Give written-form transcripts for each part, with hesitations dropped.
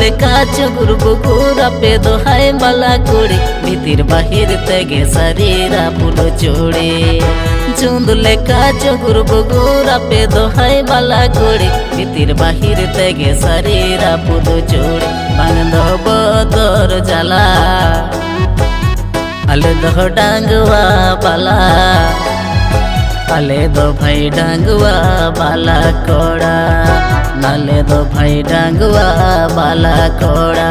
लेका चुगुर बुगुर पे दोहाई बाला कुड़ी भीतर बाहिर तेगे शरीरा पुलो चोड़े चुंद लेका चुगुर बुगुर पे दोहाई बाला कुड़ी भीतर बाहिर तेगे शरीरा पुलो चोड़े बांधो बदर जाला अले दो डांगवा बाला अले दो भाई डांगवा बाला कोड़ा नाले दो भाई डांगवा बाला कोड़ा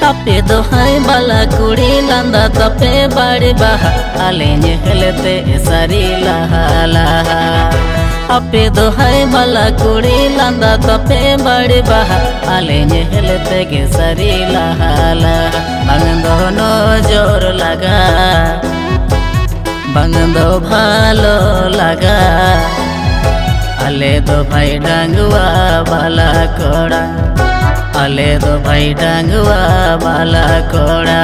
तपे दोहाई बाला कुड़ी लंदा तपे बाड़ी बाहा आले हेलते सारी लहा लहा अपे दोहाई बाला कुड़ी लंदा तपे बाड़ी बाहा आले हेलते के सारी लहा लहा बांगंदो नजर लगा बांगंदो भालो लगा आले दो भाई डांगवा बाला कोड़ा अले दो भाई डांगवा बाला कोड़ा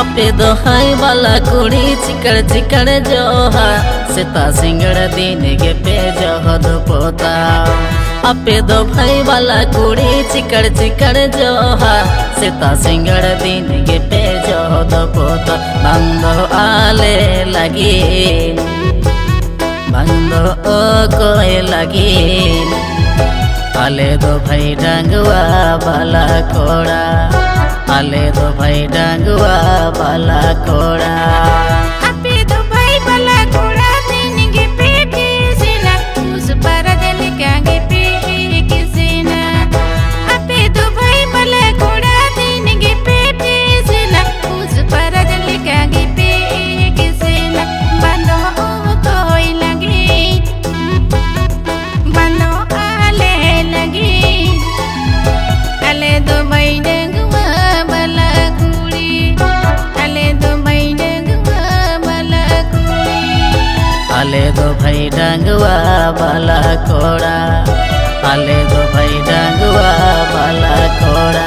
अपे दोहाई वाला कुड़ी चिकड़ चिकड़ जोहा सेता सिंगड़ दिन के पे जहद पोता अपे दो भाई वाला कुड़ी चिकड़ चिकड़ जोहा सेता सिंगड़ दिन के पे जहद पोता बंदो आले लगी बंदो ओ कोई लगी आले दो भाई डांगवा बाला कोड़ा आले दो भाई डांगवा बाला कोड़ा अपे दो भाई बाला कोड़ा देंगे पे किसना उस पर दिल कांगे पे किसना अपे दो भाई बाला कोड़ा देंगे पे किसना उस पर दिल कांगे पे किसना बंदो कोई लगे बंदो आले लगे आले दो भाई आले दो भाई डांगवा बाला कोड़ा आले दो भाई डांगवा बाला कोड़ा।